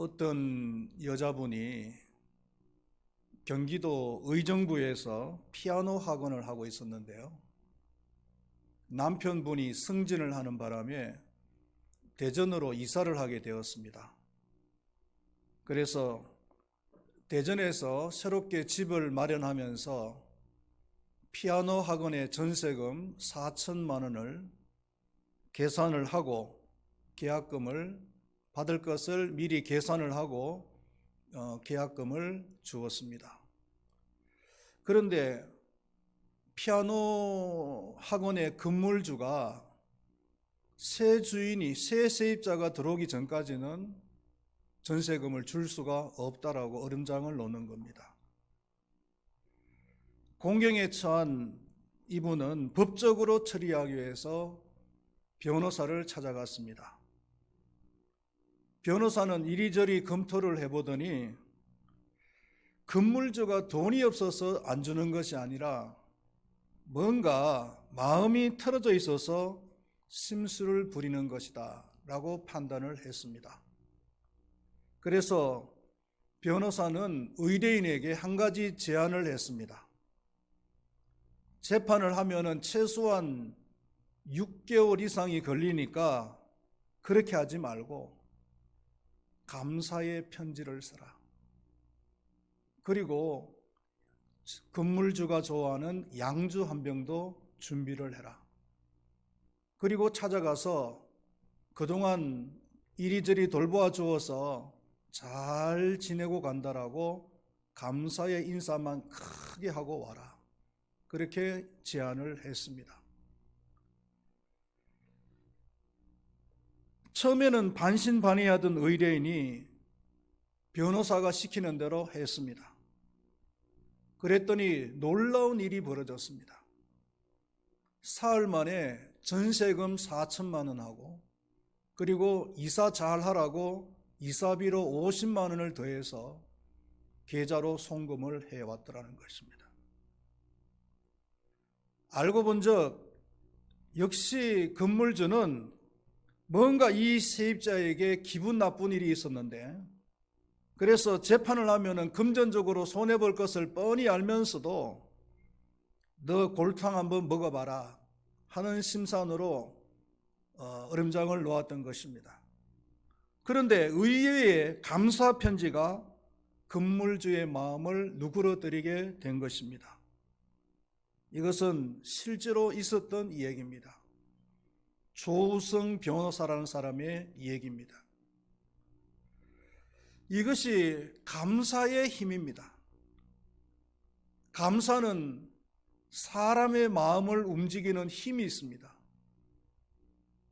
어떤 여자분이 경기도 의정부에서 피아노 학원을 하고 있었는데요. 남편분이 승진을 하는 바람에 대전으로 이사를 하게 되었습니다. 그래서 대전에서 새롭게 집을 마련하면서 피아노 학원의 전세금 4천만 원을 계산을 하고 계약금을 받을 것을 미리 계산을 하고 계약금을 주었습니다. 그런데 피아노 학원의 건물주가 새 주인이, 새 세입자가 들어오기 전까지는 전세금을 줄 수가 없다라고 얼음장을 놓는 겁니다. 공경에 처한 이분은 법적으로 처리하기 위해서 변호사를 찾아갔습니다. 변호사는 이리저리 검토를 해보더니 건물주가 돈이 없어서 안 주는 것이 아니라 뭔가 마음이 틀어져 있어서 심술을 부리는 것이다 라고 판단을 했습니다. 그래서 변호사는 의뢰인에게 한 가지 제안을 했습니다. 재판을 하면은 최소한 6개월 이상이 걸리니까 그렇게 하지 말고 감사의 편지를 써라. 그리고 건물주가 좋아하는 양주 한 병도 준비를 해라. 그리고 찾아가서 그동안 이리저리 돌보아 주어서 잘 지내고 간다라고 감사의 인사만 크게 하고 와라. 그렇게 제안을 했습니다. 처음에는 반신반의하던 의뢰인이 변호사가 시키는 대로 했습니다. 그랬더니 놀라운 일이 벌어졌습니다. 사흘 만에 전세금 4천만 원하고 그리고 이사 잘하라고 이사비로 50만 원을 더해서 계좌로 송금을 해왔더라는 것입니다. 알고 본 적 역시 건물주는 뭔가 이 세입자에게 기분 나쁜 일이 있었는데 그래서 재판을 하면은 금전적으로 손해볼 것을 뻔히 알면서도 너 골탕 한번 먹어봐라 하는 심산으로 얼음장을 놓았던 것입니다. 그런데 의외의 감사 편지가 건물주의 마음을 누그러뜨리게 된 것입니다. 이것은 실제로 있었던 이야기입니다. 조우성 변호사라는 사람의 이야기입니다. 이것이 감사의 힘입니다. 감사는 사람의 마음을 움직이는 힘이 있습니다.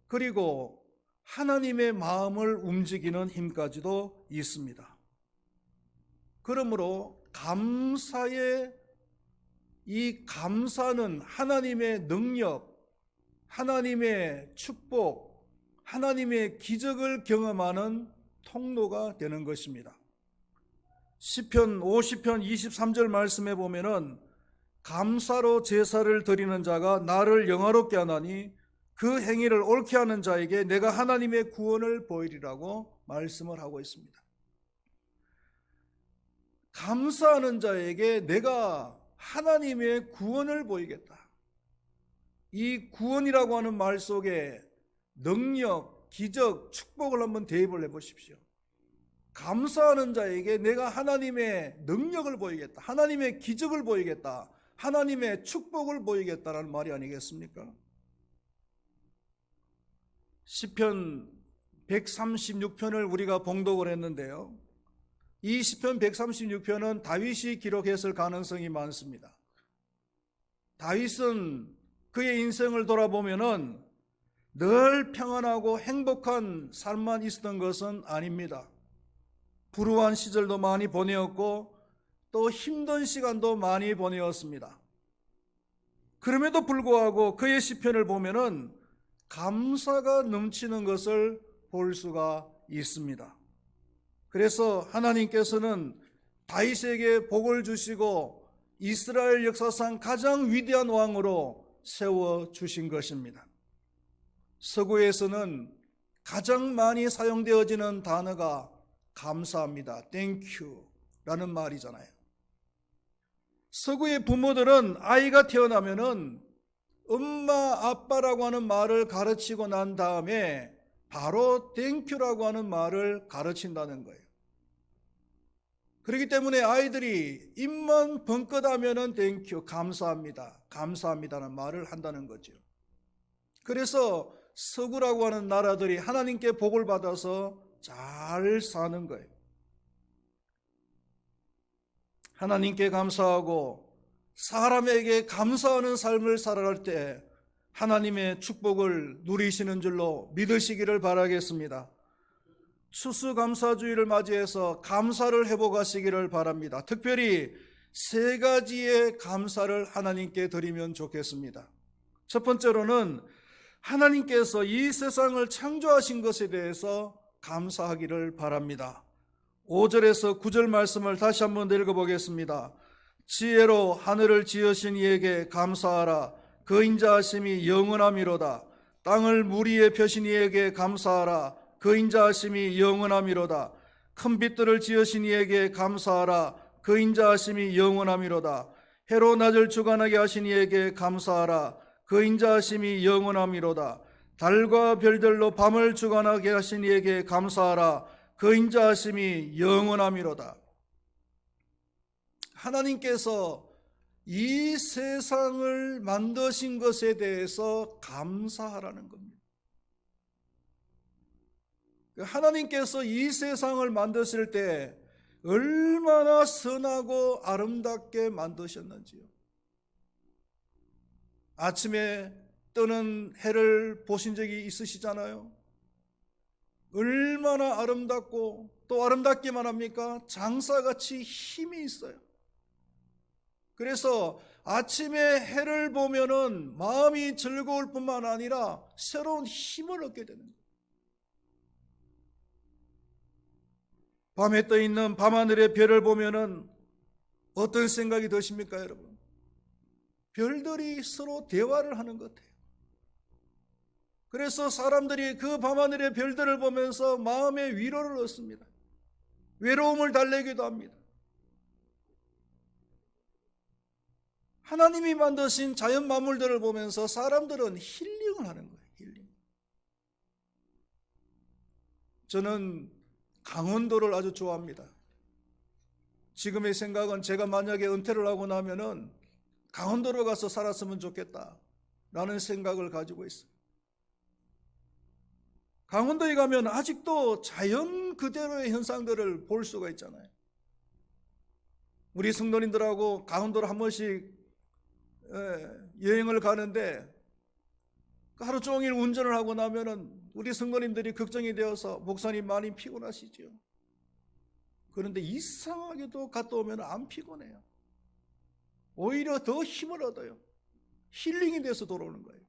그리고 하나님의 마음을 움직이는 힘까지도 있습니다. 그러므로 이 감사는 하나님의 능력, 하나님의 축복, 하나님의 기적을 경험하는 통로가 되는 것입니다. 시편 50편 23절 말씀에 보면은 감사로 제사를 드리는 자가 나를 영화롭게 하나니 그 행위를 옳게 하는 자에게 내가 하나님의 구원을 보이리라고 말씀을 하고 있습니다. 감사하는 자에게 내가 하나님의 구원을 보이겠다. 이 구원이라고 하는 말 속에 능력, 기적, 축복을 한번 대입을 해보십시오. 감사하는 자에게 내가 하나님의 능력을 보이겠다. 하나님의 기적을 보이겠다. 하나님의 축복을 보이겠다라는 말이 아니겠습니까? 시편 136편을 우리가 봉독을 했는데요. 이 시편 136편은 다윗이 기록했을 가능성이 많습니다. 다윗은 그의 인생을 돌아보면은 늘 평안하고 행복한 삶만 있었던 것은 아닙니다. 불우한 시절도 많이 보내었고 또 힘든 시간도 많이 보내었습니다. 그럼에도 불구하고 그의 시편을 보면은 감사가 넘치는 것을 볼 수가 있습니다. 그래서 하나님께서는 다윗에게 복을 주시고 이스라엘 역사상 가장 위대한 왕으로 세워주신 것입니다. 서구에서는 가장 많이 사용되어지는 단어가 감사합니다. 땡큐라는 말이잖아요. 서구의 부모들은 아이가 태어나면은 엄마, 아빠라고 하는 말을 가르치고 난 다음에 바로 땡큐라고 하는 말을 가르친다는 거예요. 그렇기 때문에 아이들이 입만 번긋하면은 땡큐, 감사합니다, 감사합니다라는 말을 한다는 거죠. 그래서 서구라고 하는 나라들이 하나님께 복을 받아서 잘 사는 거예요. 하나님께 감사하고 사람에게 감사하는 삶을 살아갈 때 하나님의 축복을 누리시는 줄로 믿으시기를 바라겠습니다. 추수감사주의를 맞이해서 감사를 회복하시기를 바랍니다. 특별히 세 가지의 감사를 하나님께 드리면 좋겠습니다. 첫 번째로는 하나님께서 이 세상을 창조하신 것에 대해서 감사하기를 바랍니다. 5절에서 9절 말씀을 다시 한번 읽어보겠습니다. 지혜로 하늘을 지으신 이에게 감사하라. 그 인자하심이 영원함이로다. 땅을 물 위에 펴신 이에게 감사하라. 그 인자하심이 영원함이로다. 큰 빛들을 지으신 이에게 감사하라. 그 인자하심이 영원함이로다. 해로 낮을 주관하게 하신 이에게 감사하라. 그 인자하심이 영원함이로다. 달과 별들로 밤을 주관하게 하신 이에게 감사하라. 그 인자하심이 영원함이로다. 하나님께서 이 세상을 만드신 것에 대해서 감사하라는 겁니다. 하나님께서 이 세상을 만드실 때 얼마나 선하고 아름답게 만드셨는지요. 아침에 뜨는 해를 보신 적이 있으시잖아요. 얼마나 아름답고 또 아름답기만 합니까? 장사같이 힘이 있어요. 그래서 아침에 해를 보면은 마음이 즐거울 뿐만 아니라 새로운 힘을 얻게 되는 거예요. 밤에 떠 있는 밤하늘의 별을 보면은 어떤 생각이 드십니까, 여러분? 별들이 서로 대화를 하는 것 같아요. 그래서 사람들이 그 밤하늘의 별들을 보면서 마음의 위로를 얻습니다. 외로움을 달래기도 합니다. 하나님이 만드신 자연 만물들을 보면서 사람들은 힐링을 하는 거예요. 힐링. 저는 강원도를 아주 좋아합니다. 지금의 생각은 제가 만약에 은퇴를 하고 나면은 강원도로 가서 살았으면 좋겠다라는 생각을 가지고 있어요. 강원도에 가면 아직도 자연 그대로의 현상들을 볼 수가 있잖아요. 우리 성도님들하고 강원도로 한 번씩 여행을 가는데 하루 종일 운전을 하고 나면은 우리 성도님들이 걱정이 되어서 목사님 많이 피곤하시죠. 그런데 이상하게도 갔다 오면 안 피곤해요. 오히려 더 힘을 얻어요. 힐링이 돼서 돌아오는 거예요.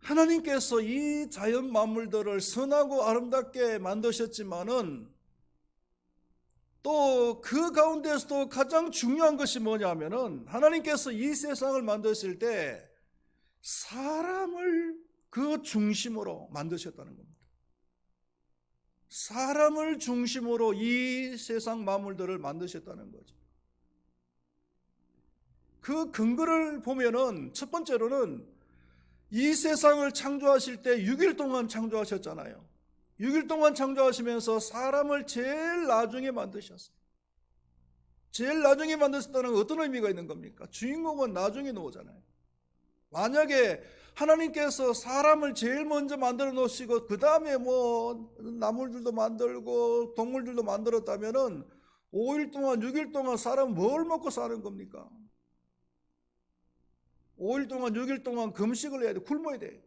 하나님께서 이 자연 만물들을 선하고 아름답게 만드셨지만은 또 그 가운데서도 가장 중요한 것이 뭐냐면은 하나님께서 이 세상을 만드실 때 사람을 그 중심으로 만드셨다는 겁니다. 사람을 중심으로 이 세상 만물들을 만드셨다는 거죠. 그 근거를 보면은 첫 번째로는 이 세상을 창조하실 때 6일 동안 창조하셨잖아요. 6일 동안 창조하시면서 사람을 제일 나중에 만드셨어요. 제일 나중에 만드셨다는 건 어떤 의미가 있는 겁니까? 주인공은 나중에 나오잖아요. 만약에 하나님께서 사람을 제일 먼저 만들어 놓으시고 그 다음에 뭐 나물들도 만들고 동물들도 만들었다면은 5일 동안 6일 동안 사람은 뭘 먹고 사는 겁니까? 5일 동안 6일 동안 금식을 해야 돼. 굶어야 돼.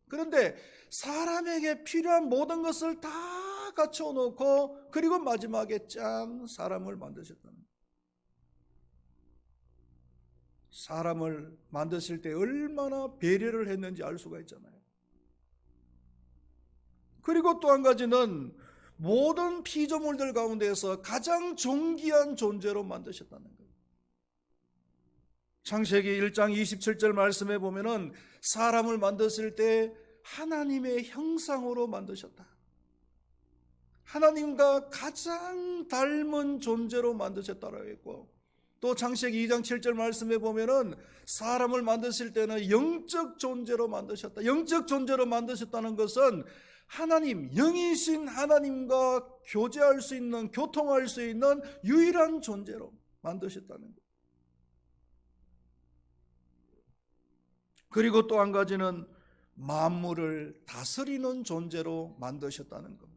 그런데 사람에게 필요한 모든 것을 다 갖춰 놓고 그리고 마지막에 짠 사람을 만드셨다는 거예요. 사람을 만드실 때 얼마나 배려를 했는지 알 수가 있잖아요. 그리고 또 한 가지는 모든 피조물들 가운데서 가장 존귀한 존재로 만드셨다는 거예요. 창세기 1장 27절 말씀에 보면은 사람을 만드실 때 하나님의 형상으로 만드셨다. 하나님과 가장 닮은 존재로 만드셨다라고 했고, 또 창세기 2장 7절 말씀에 보면은 사람을 만드실 때는 영적 존재로 만드셨다. 영적 존재로 만드셨다는 것은 하나님, 영이신 하나님과 교제할 수 있는, 교통할 수 있는 유일한 존재로 만드셨다는 것. 그리고 또 한 가지는 만물을 다스리는 존재로 만드셨다는 겁니다.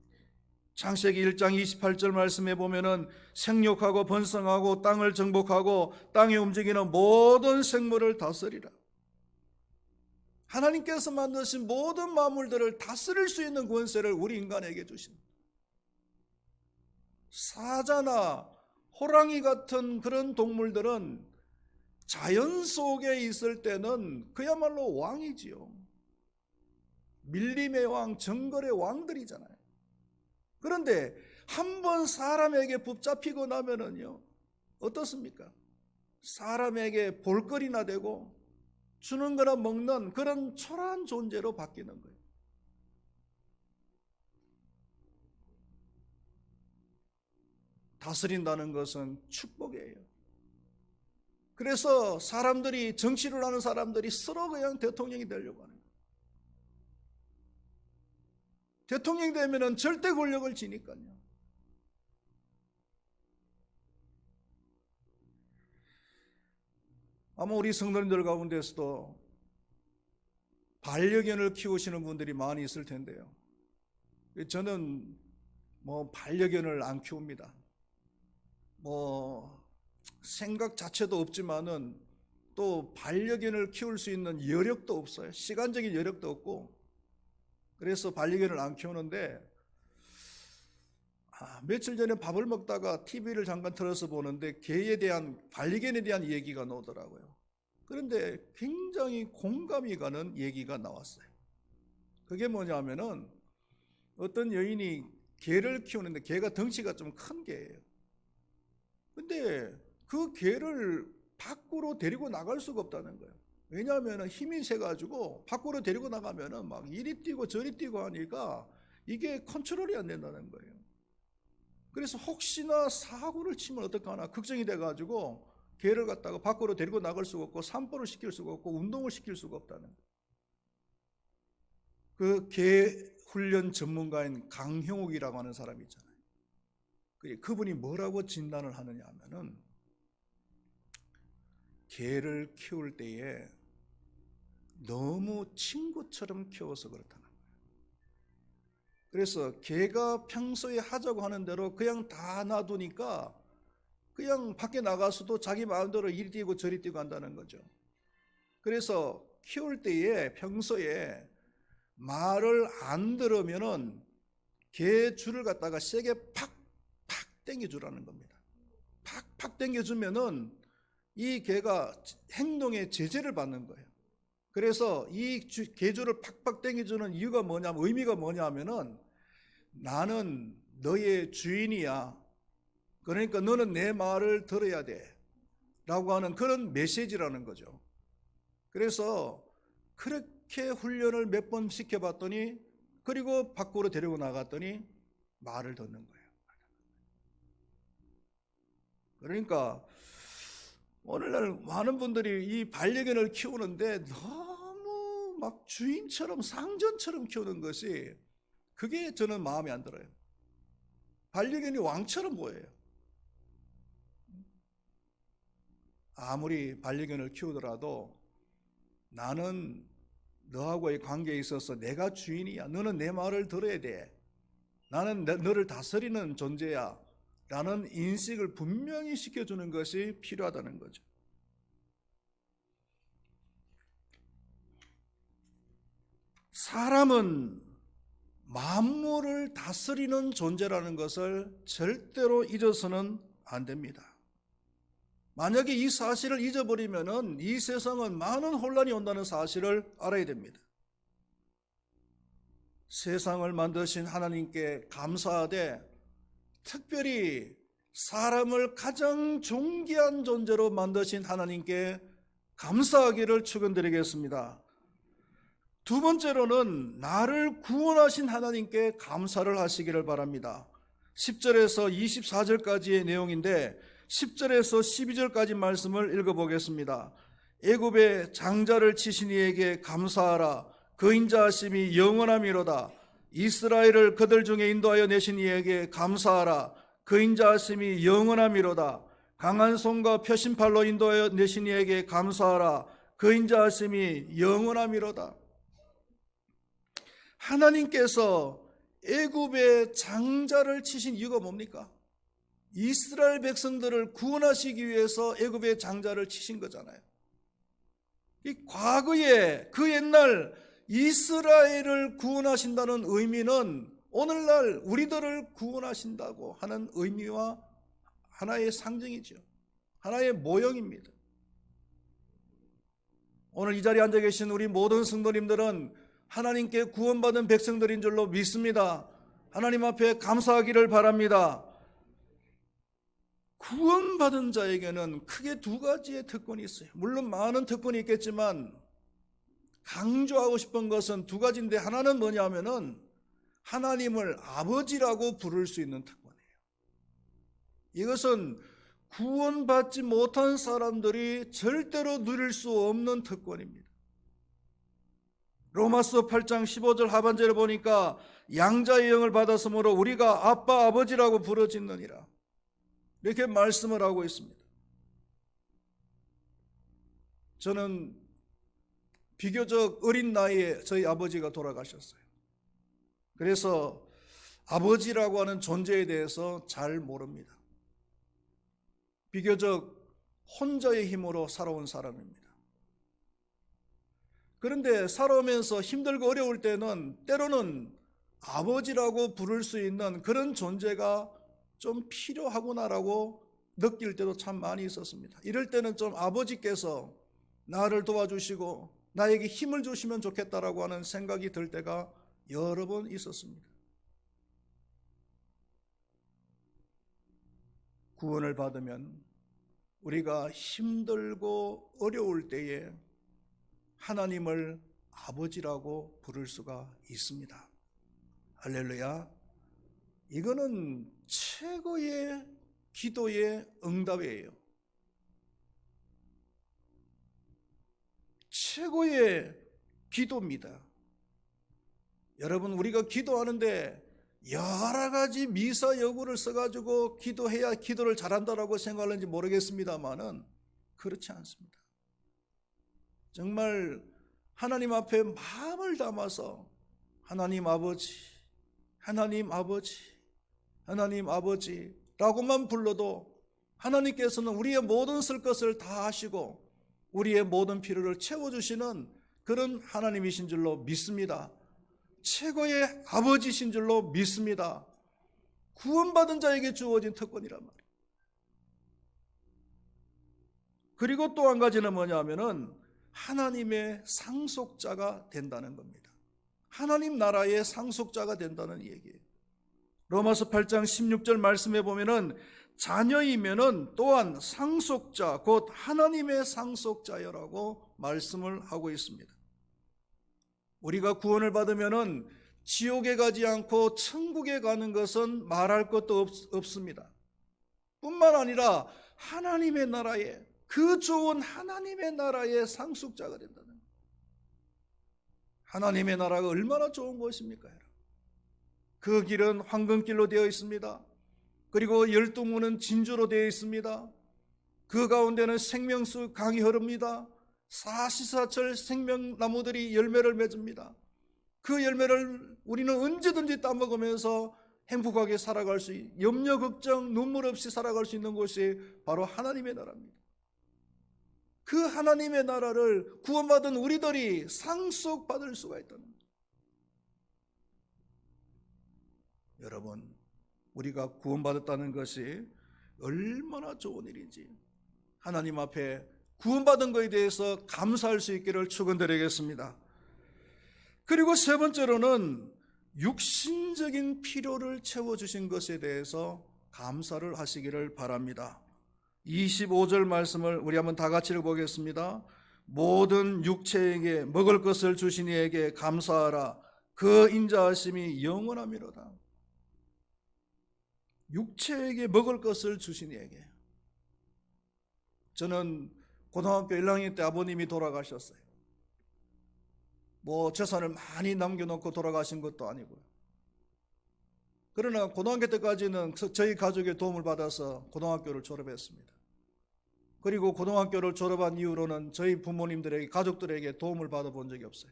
창세기 1장 28절 말씀에 보면은 생육하고 번성하고 땅을 정복하고 땅에 움직이는 모든 생물을 다스리라. 하나님께서 만드신 모든 만물들을 다스릴 수 있는 권세를 우리 인간에게 주십니다. 사자나 호랑이 같은 그런 동물들은 자연 속에 있을 때는 그야말로 왕이지요. 밀림의 왕, 정글의 왕들이잖아요. 그런데 한번 사람에게 붙잡히고 나면은요, 어떻습니까? 사람에게 볼거리나 되고 주는 거나 먹는 그런 초라한 존재로 바뀌는 거예요. 다스린다는 것은 축복이에요. 그래서 사람들이, 정치를 하는 사람들이 서로 그냥 대통령이 되려고 하는 거예요. 대통령이 되면은 절대 권력을 지니까요. 아마 우리 성도님들 가운데서도 반려견을 키우시는 분들이 많이 있을 텐데요. 저는 반려견을 안 키웁니다. 생각 자체도 없지만은 또 반려견을 키울 수 있는 여력도 없어요. 시간적인 여력도 없고. 그래서 반려견을 안 키우는데, 며칠 전에 밥을 먹다가 TV를 잠깐 틀어서 보는데 반려견에 대한 얘기가 나오더라고요. 그런데 굉장히 공감이 가는 얘기가 나왔어요. 그게 뭐냐면은 어떤 여인이 개를 키우는데, 개가 덩치가 좀 큰 개예요. 근데 그 개를 밖으로 데리고 나갈 수가 없다는 거예요. 왜냐하면 힘이 세가지고 밖으로 데리고 나가면은 막 이리 뛰고 저리 뛰고 하니까 이게 컨트롤이 안 된다는 거예요. 그래서 혹시나 사고를 치면 어떡하나 걱정이 돼가지고 개를 갖다가 밖으로 데리고 나갈 수가 없고 산보를 시킬 수가 없고 운동을 시킬 수가 없다는 거예요. 그 개 훈련 전문가인 강형욱이라고 하는 사람이 있잖아요. 그분이 뭐라고 진단을 하느냐 하면은, 개를 키울 때에 너무 친구처럼 키워서 그렇다는 거예요. 그래서 개가 평소에 하자고 하는 대로 그냥 다 놔두니까 그냥 밖에 나가서도 자기 마음대로 이리 뛰고 저리 뛰고 한다는 거죠. 그래서 키울 때에 평소에 말을 안 들으면은 개 줄을 갖다가 세게 팍팍 당겨주라는 겁니다. 팍팍 당겨주면은 이 개가 행동에 제재를 받는 거예요. 그래서 이 개줄을 팍팍 당겨주는 이유가 뭐냐면, 의미가 뭐냐면은, 나는 너의 주인이야. 그러니까 너는 내 말을 들어야 돼. 라고 하는 그런 메시지라는 거죠. 그래서 그렇게 훈련을 몇 번 시켜봤더니, 그리고 밖으로 데리고 나갔더니 말을 듣는 거예요. 그러니까 오늘날 많은 분들이 이 반려견을 키우는데 너무 막 주인처럼, 상전처럼 키우는 것이, 그게 저는 마음에 안 들어요. 반려견이 왕처럼 보여요. 아무리 반려견을 키우더라도 나는 너하고의 관계에 있어서 내가 주인이야. 너는 내 말을 들어야 돼. 나는 너를 다스리는 존재야. 라는 인식을 분명히 시켜주는 것이 필요하다는 거죠. 사람은 만물을 다스리는 존재라는 것을 절대로 잊어서는 안 됩니다. 만약에 이 사실을 잊어버리면은 이 세상은 많은 혼란이 온다는 사실을 알아야 됩니다. 세상을 만드신 하나님께 감사하되, 특별히 사람을 가장 존귀한 존재로 만드신 하나님께 감사하기를 축원드리겠습니다. 두 번째로는 나를 구원하신 하나님께 감사를 하시기를 바랍니다. 10절에서 24절까지의 내용인데 10절에서 12절까지 말씀을 읽어보겠습니다. 애굽의 장자를 치신 이에게 감사하라. 그 인자하심이 영원함이로다. 이스라엘을 그들 중에 인도하여 내신 이에게 감사하라. 그 인자하심이 영원함이로다. 강한 손과 표심팔로 인도하여 내신 이에게 감사하라. 그 인자하심이 영원함이로다. 하나님께서 애굽의 장자를 치신 이유가 뭡니까? 이스라엘 백성들을 구원하시기 위해서 애굽의 장자를 치신 거잖아요. 이 과거에 그 옛날 이스라엘을 구원하신다는 의미는 오늘날 우리들을 구원하신다고 하는 의미와 하나의 상징이죠. 하나의 모형입니다. 오늘 이 자리에 앉아 계신 우리 모든 성도님들은 하나님께 구원받은 백성들인 줄로 믿습니다. 하나님 앞에 감사하기를 바랍니다. 구원받은 자에게는 크게 두 가지의 특권이 있어요. 물론 많은 특권이 있겠지만 강조하고 싶은 것은 두 가지인데, 하나는 뭐냐면은 하나님을 아버지라고 부를 수 있는 특권이에요. 이것은 구원받지 못한 사람들이 절대로 누릴 수 없는 특권입니다. 로마서 8장 15절 하반절에 보니까 양자의 영을 받았으므로 우리가 아빠 아버지라고 부르짖느니라, 이렇게 말씀을 하고 있습니다. 저는 비교적 어린 나이에 저희 아버지가 돌아가셨어요. 그래서 아버지라고 하는 존재에 대해서 잘 모릅니다. 비교적 혼자의 힘으로 살아온 사람입니다. 그런데 살아오면서 힘들고 어려울 때는 때로는 아버지라고 부를 수 있는 그런 존재가 좀 필요하구나라고 느낄 때도 참 많이 있었습니다. 이럴 때는 좀 아버지께서 나를 도와주시고 나에게 힘을 주시면 좋겠다라고 하는 생각이 들 때가 여러 번 있었습니다. 구원을 받으면 우리가 힘들고 어려울 때에 하나님을 아버지라고 부를 수가 있습니다. 할렐루야. 이거는 최고의 기도의 응답이에요. 최고의 기도입니다. 여러분, 우리가 기도하는데 여러 가지 미사여구를 써가지고 기도해야 기도를 잘한다라고 생각하는지 모르겠습니다만은 그렇지 않습니다. 정말 하나님 앞에 마음을 담아서 하나님 아버지, 하나님 아버지, 하나님 아버지라고만 불러도 하나님께서는 우리의 모든 쓸 것을 다 하시고 우리의 모든 필요를 채워주시는 그런 하나님이신 줄로 믿습니다. 최고의 아버지신 줄로 믿습니다. 구원받은 자에게 주어진 특권이란 말이에요. 그리고 또 한 가지는 뭐냐면은 하나님의 상속자가 된다는 겁니다. 하나님 나라의 상속자가 된다는 얘기예요. 로마서 8장 16절 말씀해 보면은 자녀이면은 또한 상속자, 곧 하나님의 상속자여라고 말씀을 하고 있습니다. 우리가 구원을 받으면은 지옥에 가지 않고 천국에 가는 것은 말할 것도 없습니다. 뿐만 아니라 하나님의 나라에, 그 좋은 하나님의 나라의 상속자가 된다는 거예요. 하나님의 나라가 얼마나 좋은 것입니까? 그 길은 황금길로 되어 있습니다. 그리고 12문은 진주로 되어 있습니다. 그 가운데는 생명수 강이 흐릅니다. 사시사철 생명나무들이 열매를 맺습니다. 그 열매를 우리는 언제든지 따먹으면서 행복하게 살아갈 수 있는, 염려 걱정 눈물 없이 살아갈 수 있는 곳이 바로 하나님의 나라입니다. 그 하나님의 나라를 구원받은 우리들이 상속받을 수가 있다는 거예요. 여러분, 우리가 구원받았다는 것이 얼마나 좋은 일인지 하나님 앞에 구원받은 것에 대해서 감사할 수 있기를 축원드리겠습니다. 그리고 세 번째로는 육신적인 필요를 채워주신 것에 대해서 감사를 하시기를 바랍니다. 25절 말씀을 우리 한번 다 같이 읽어보겠습니다. 모든 육체에게 먹을 것을 주신 이에게 감사하라. 그 인자하심이 영원하미로다. 육체에게 먹을 것을 주신 이에게. 저는 고등학교 1학년 때 아버님이 돌아가셨어요. 재산을 많이 남겨놓고 돌아가신 것도 아니고요. 그러나 고등학교 때까지는 저희 가족의 도움을 받아서 고등학교를 졸업했습니다. 그리고 고등학교를 졸업한 이후로는 저희 부모님들에게, 가족들에게 도움을 받아본 적이 없어요.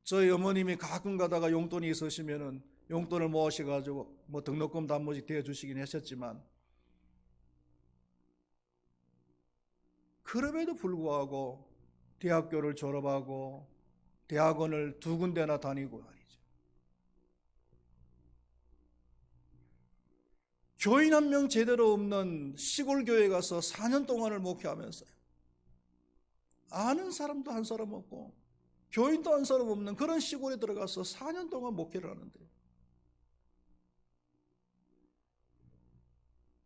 저희 어머님이 가끔 가다가 용돈이 있으시면은 용돈을 모으셔가지고 등록금 단무지 대주시긴 하셨지만, 그럼에도 불구하고 대학교를 졸업하고 대학원을 2군데나 다니고 아니죠. 교인 한 명 제대로 없는 시골 교회 가서 4년 동안을 목회하면서요. 아는 사람도 한 사람 없고 교인도 한 사람 없는 그런 시골에 들어가서 4년 동안 목회를 하는데,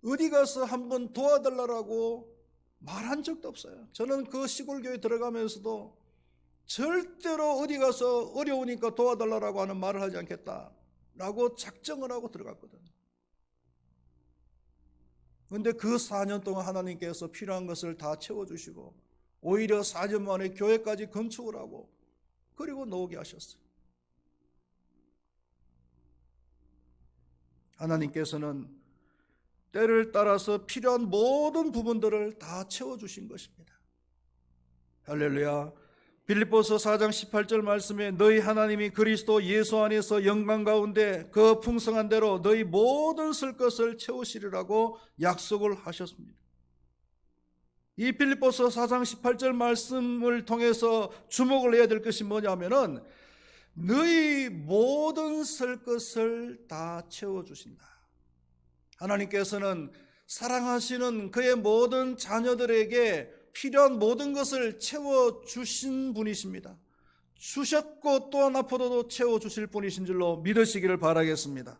어디 가서 한번 도와달라고 말한 적도 없어요. 저는 그 시골 교회 들어가면서도 절대로 어디 가서 어려우니까 도와달라고 하는 말을 하지 않겠다라고 작정을 하고 들어갔거든요. 그런데 그 4년 동안 하나님께서 필요한 것을 다 채워주시고 오히려 4년 만에 교회까지 건축을 하고 그리고 나오게 하셨어요. 하나님께서는 때를 따라서 필요한 모든 부분들을 다 채워주신 것입니다. 할렐루야. 빌립보서 4장 18절 말씀에 너희 하나님이 그리스도 예수 안에서 영광 가운데 그 풍성한 대로 너희 모든 쓸 것을 채우시리라고 약속을 하셨습니다. 이 빌립보서 4장 18절 말씀을 통해서 주목을 해야 될 것이 뭐냐면은 너희 모든 쓸 것을 다 채워주신다. 하나님께서는 사랑하시는 그의 모든 자녀들에게 필요한 모든 것을 채워주신 분이십니다. 주셨고 또한 앞으로도 채워주실 분이신 줄로 믿으시기를 바라겠습니다.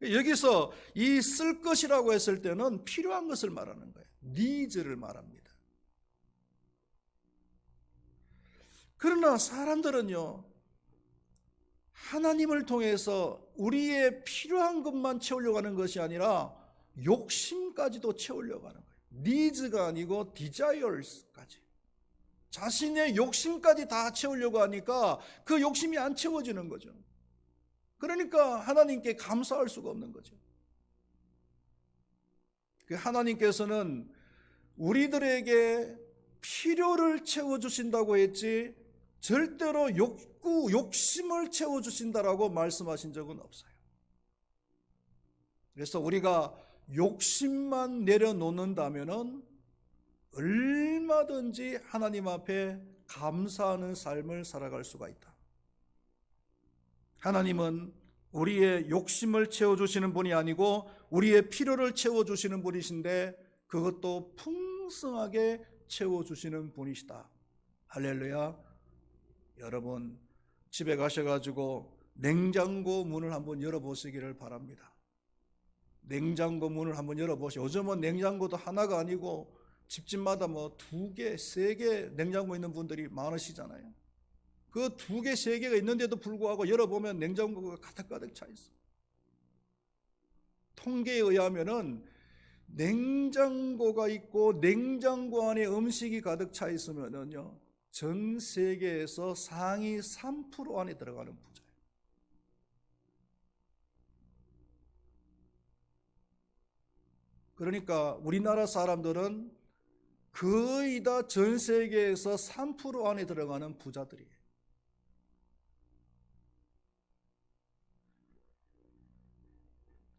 여기서 이 쓸 것이라고 했을 때는 필요한 것을 말하는 거예요. 니즈를 말합니다. 그러나 사람들은요, 하나님을 통해서 우리의 필요한 것만 채우려고 하는 것이 아니라 욕심까지도 채우려고 하는 거예요. 니즈가 아니고 desires까지. 자신의 욕심까지 다 채우려고 하니까 그 욕심이 안 채워지는 거죠. 그러니까 하나님께 감사할 수가 없는 거죠. 하나님께서는 우리들에게 필요를 채워주신다고 했지 절대로 욕심을 채워주신다라고 말씀하신 적은 없어요. 그래서 우리가 욕심만 내려놓는다면은 얼마든지 하나님 앞에 감사하는 삶을 살아갈 수가 있다. 하나님은 우리의 욕심을 채워주시는 분이 아니고 우리의 필요를 채워주시는 분이신데 그것도 풍성하게 채워주시는 분이시다. 할렐루야. 여러분 집에 가셔가지고 냉장고 문을 한번 열어보시기를 바랍니다. 냉장고 문을 한번 열어보시오. 요즘은 냉장고도 하나가 아니고 집집마다 2개, 3개 냉장고 있는 분들이 많으시잖아요. 그 2개, 3개가 있는데도 불구하고 열어보면 냉장고가 가득가득 차 있어요. 통계에 의하면은 냉장고가 있고 냉장고 안에 음식이 가득 차 있으면은요, 전 세계에서 상위 3% 안에 들어가는 부자예요. 그러니까 우리나라 사람들은 거의 다 전 세계에서 3% 안에 들어가는 부자들이에요.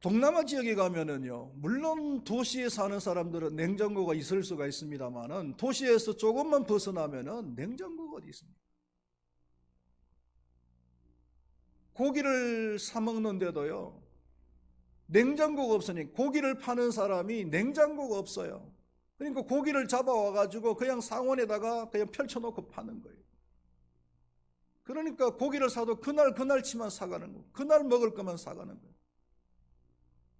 동남아 지역에 가면은요, 물론 도시에 사는 사람들은 냉장고가 있을 수가 있습니다만은 도시에서 조금만 벗어나면은 냉장고가 어디 있습니까? 고기를 사 먹는데도요, 냉장고가 없으니 고기를 파는 사람이 냉장고가 없어요. 그러니까 고기를 잡아와가지고 그냥 상온에다가 그냥 펼쳐놓고 파는 거예요. 그러니까 고기를 사도 그날치만 사가는 거예요. 그날 먹을 것만 사가는 거예요.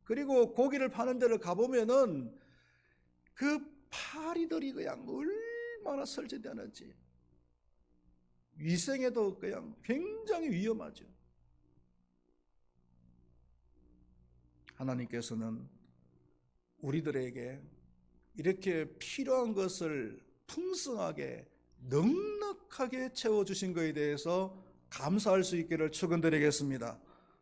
그리고 고기를 파는 데를 가보면은 그 파리들이 그냥 얼마나 설치되는지 위생에도 그냥 굉장히 위험하죠. 하나님께서는 우리들에게 이렇게 필요한 것을 풍성하게 넉넉하게 채워주신 것에 대해서 감사할 수 있기를 축원드리겠습니다.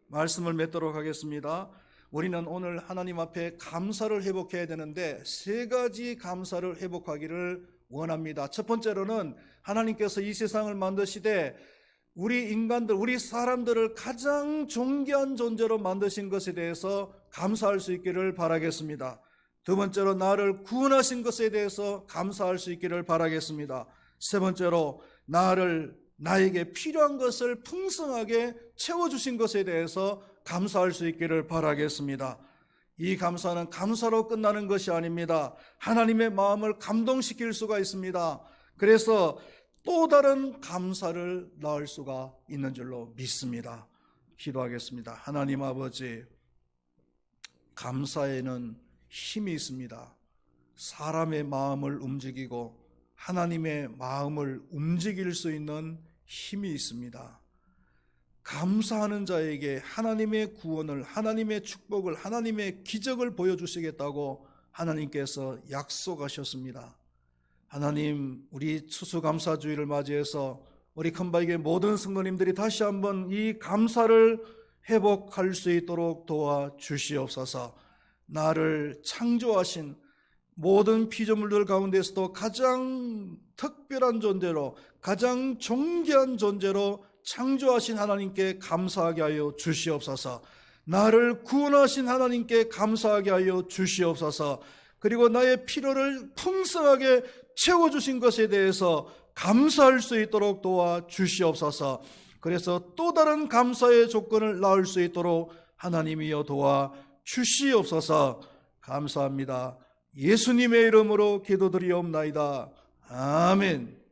말씀을 맺도록 하겠습니다. 우리는 오늘 하나님 앞에 감사를 회복해야 되는데 세 가지 감사를 회복하기를 원합니다. 첫 번째로는 하나님께서 이 세상을 만드시되 우리 인간들, 우리 사람들을 가장 존귀한 존재로 만드신 것에 대해서 감사할 수 있기를 바라겠습니다. 두 번째로 나를 구원하신 것에 대해서 감사할 수 있기를 바라겠습니다. 세 번째로 나에게 필요한 것을 풍성하게 채워주신 것에 대해서 감사할 수 있기를 바라겠습니다. 이 감사는 감사로 끝나는 것이 아닙니다. 하나님의 마음을 감동시킬 수가 있습니다. 그래서 또 다른 감사를 낳을 수가 있는 줄로 믿습니다. 기도하겠습니다. 하나님 아버지, 감사에는 힘이 있습니다. 사람의 마음을 움직이고 하나님의 마음을 움직일 수 있는 힘이 있습니다. 감사하는 자에게 하나님의 구원을, 하나님의 축복을, 하나님의 기적을 보여주시겠다고 하나님께서 약속하셨습니다. 하나님, 우리 추수감사주의를 맞이해서 우리 큰바위교회 모든 성도님들이 다시 한번 이 감사를 회복할 수 있도록 도와주시옵소서. 나를 창조하신 모든 피조물들 가운데서도 가장 특별한 존재로, 가장 존귀한 존재로 창조하신 하나님께 감사하게 하여 주시옵소서. 나를 구원하신 하나님께 감사하게 하여 주시옵소서. 그리고 나의 필요를 풍성하게 채워주신 것에 대해서 감사할 수 있도록 도와주시옵소서. 그래서 또 다른 감사의 조건을 낳을 수 있도록 하나님이여 도와주시옵소서. 감사합니다. 예수님의 이름으로 기도드리옵나이다. 아멘.